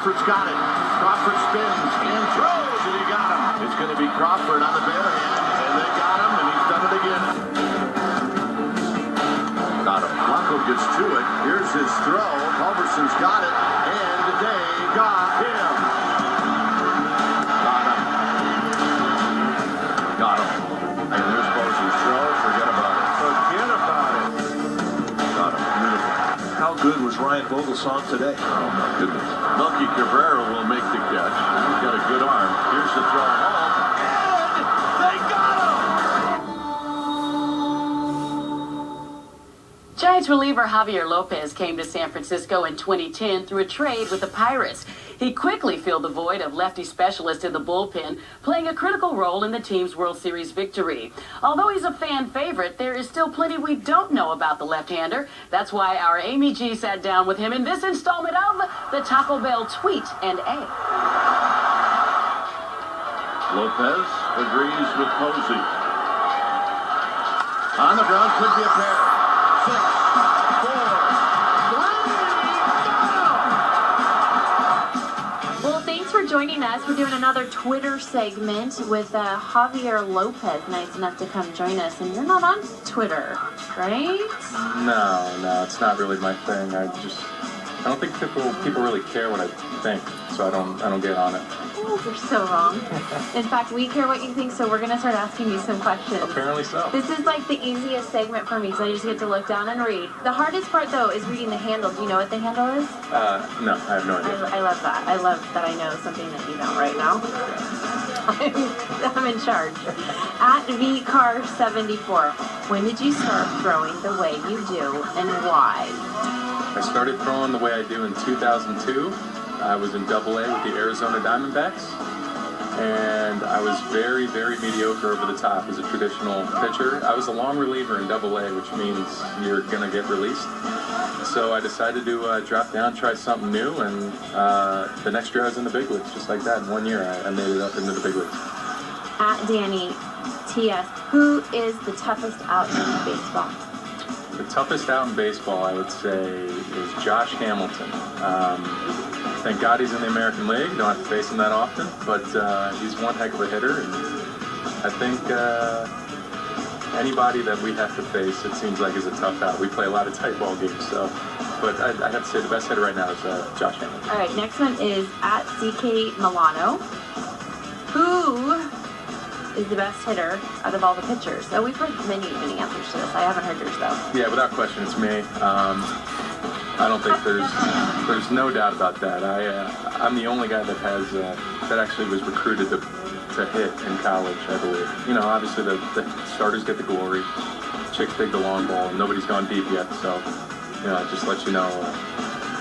Crawford's got it. Crawford spins and throws, and he got him. It's going to be Crawford on the bare hand, and they got him, and he's done it again. Got him. Blanco gets to it. Here's his throw. Culverson's got it, and they got him. Got him. Got him. And there's Bose's throw. Forget about it. Forget about it. Got him. Beautiful. How good was Ryan Vogelsong today? Oh, my goodness. Melky Cabrera will make the catch. He's got a good arm. Here's the throw home. And they got him! Giants reliever Javier Lopez came to San Francisco in 2010 through a trade with the Pirates. He quickly filled the void of lefty specialist in the bullpen, playing a critical role in the team's World Series victory. Although he's a fan favorite, there is still plenty we don't know about the left-hander. That's why our Amy G sat down with him in this installment of the Taco Bell Tweet and A. Lopez agrees with Posey. On the ground, could be a pair. 6, 4, 3, Well, thanks for joining us. We're doing another Twitter segment with Javier Lopez, nice enough to come join us. And you're not on Twitter, right? No, it's not really my thing. I don't think people really care what I think, so I don't get on it. Oh, you're so wrong. In fact, we care what you think, so we're going to start asking you some questions. Apparently so. This is like the easiest segment for me, so I just get to look down and read. The hardest part, though, is reading the handle. Do you know what the handle is? No, I have no idea. I love that. I love that I know something that you don't right now. I'm in charge. At VCar74, when did you start throwing the way you do, and why? I started throwing the way I do in 2002. I was in Double A with the Arizona Diamondbacks, and I was very, very mediocre over the top as a traditional pitcher. I was a long reliever in Double A, which means you're going to get released. So I decided to drop down, try something new, and the next year I was in the big leagues, just like that. In 1 year, I made it up into the big leagues. At Danny TS, who is the toughest out in baseball? The toughest out in baseball, I would say, is Josh Hamilton. Thank God he's in the American League. Don't have to face him that often, but he's one heck of a hitter. And I think anybody that we have to face, it seems like, is a tough out. We play a lot of tight ball games, so. But I'd have to say the best hitter right now is Josh Hamilton. All right, next one is at CK Milano. Who is the best hitter out of all the pitchers? So we've heard many answers to this. I haven't heard yours, though. Yeah, without question, it's me. I don't think there's no doubt about that. I'm the only guy that has that actually was recruited to hit in college, I believe. You know, obviously the starters get the glory, chicks dig the long ball, and nobody's gone deep yet. So, you know, just let you know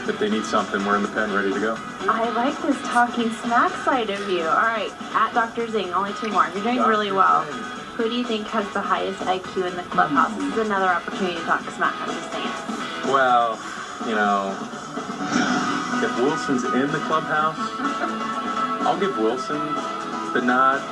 if they need something, we're in the pen, ready to go. I like this talking smack side of you. All right, at Dr. Zing, only 2 more. You're doing really well. Who do you think has the highest IQ in the clubhouse? This is another opportunity to talk smack. I'm just saying. Well, you know, if Wilson's in the clubhouse, I'll give Wilson the nod.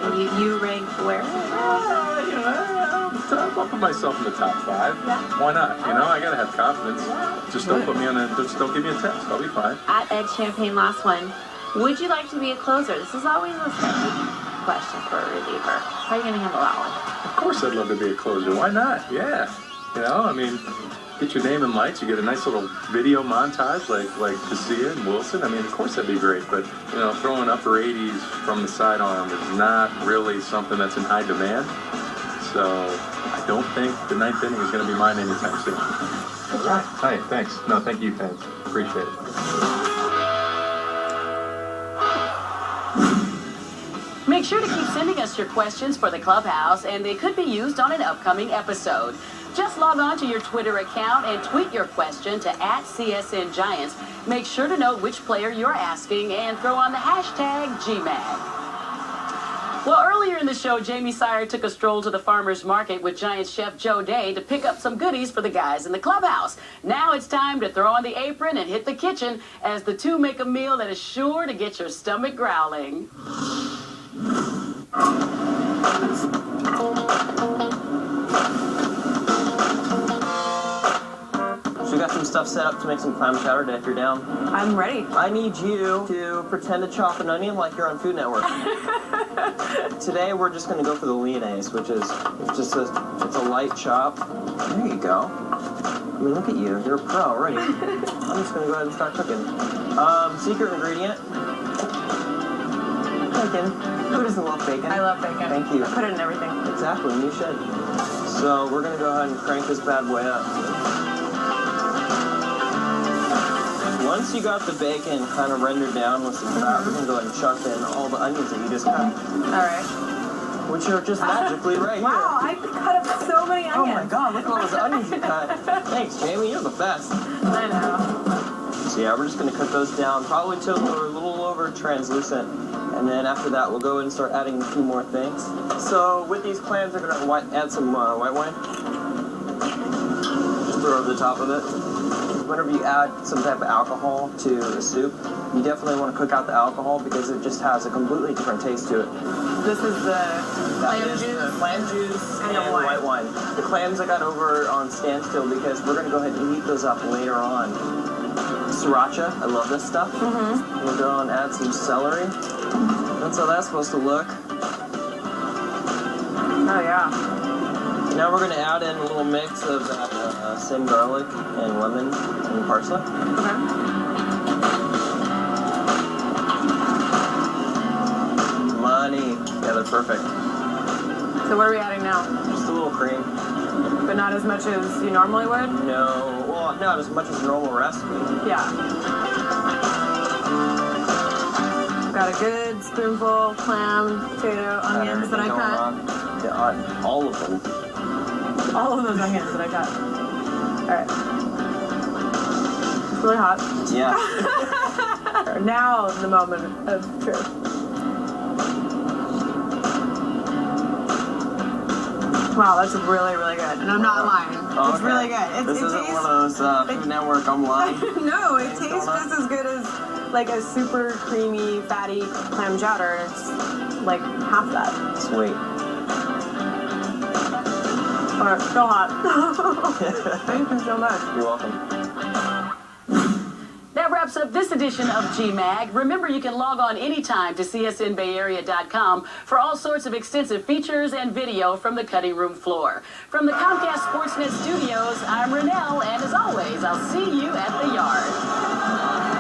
And you rank where? You know, I'll put myself in the top 5. Yeah. Why not? You know, I gotta have confidence. Just don't put me on just don't give me a test. I'll be fine. At Ed Champagne, last one. Would you like to be a closer? This is always a tricky question for a reliever. How are you gonna handle that one? Of course I'd love to be a closer. Why not? Yeah. You know, I mean, get your name in lights, you get a nice little video montage like Casilla and Wilson. I mean, of course that'd be great, but, you know, throwing upper 80s from the sidearm is not really something that's in high demand. So I don't think the 9th inning is going to be mine anytime soon. Good job. Hi, thanks. No, thank you, fans. Appreciate it. Make sure to keep sending us your questions for the clubhouse, and they could be used on an upcoming episode. Just log on to your Twitter account and tweet your question to @CSNGiants. Make sure to note which player you're asking and throw on the hashtag GMag. Well, earlier in the show, Jamie Sire took a stroll to the farmer's market with Giants chef Joe Day to pick up some goodies for the guys in the clubhouse. Now it's time to throw on the apron and hit the kitchen as the two make a meal that is sure to get your stomach growling. So we got some stuff set up to make some clam chowder today if you're down. I'm ready. I need you to pretend to chop an onion like you're on Food Network. Today we're just going to go for the lyonnaise, which is just it's a light chop. There you go. I mean, look at you. You're a pro already. I'm just going to go ahead and start cooking. Secret ingredient. Bacon. Who doesn't love bacon? I love bacon. Thank you. I put it in everything. Exactly, and you should. So we're going to go ahead and crank this bad boy up. Once you got the bacon kind of rendered down with some fat, we're going to go ahead and chuck in all the onions that you just cut. All right. Which are just magically right Wow, I cut up so many onions. here. Oh my god, look at all those onions you cut. Thanks, Jamie, you're the best. I know. So yeah, we're just going to cook those down, probably till they're a little over translucent. And then after that, we'll go ahead and start adding a few more things. So with these clams, we're going to add some white wine. Just throw over the top of it. Whenever you add some type of alcohol to a soup, you definitely want to cook out the alcohol because it just has a completely different taste to it. This is the clam juice. The clam juice And and the white wine. The clams I got over on standstill because we're going to go ahead and heat those up later on. Sriracha, I love this stuff. We'll go and add some celery. That's how that's supposed to look. Oh, yeah. Now we're going to add in a little mix of that same garlic and lemon and parsley. Okay. Money. Yeah, they're perfect. So what are we adding now? Just a little cream. But not as much as you normally would? No, well, not as much as a normal recipe. Yeah. Got a good spoonful of clam, potato, onions that I cut. Yeah, all of them. All of those onions that I cut. Alright. It's really hot. Yeah. Now the moment of truth. Wow, that's really, really good. And I'm not lying. Oh, It's okay. really good. This isn't one of those Food Network, I'm lying. No, it tastes just as good as like a super creamy, fatty clam chowder, and it's like half that. Sweet. Alright, so hot. Thank you so much. You're welcome. That wraps up this edition of GMag. Remember, you can log on anytime to csnbayarea.com for all sorts of extensive features and video from the cutting room floor. From the Comcast Sportsnet studios, I'm Renelle, and as always, I'll see you at the yard.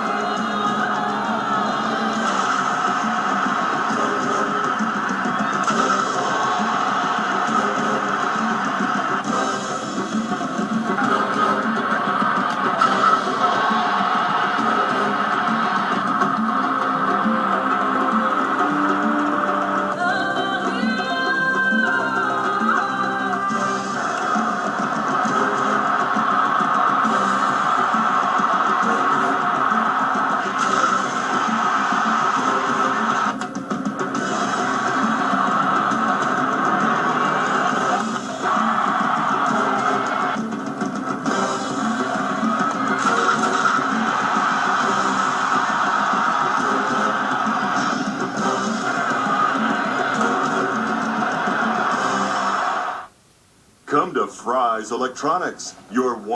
Come to Fry's Electronics, your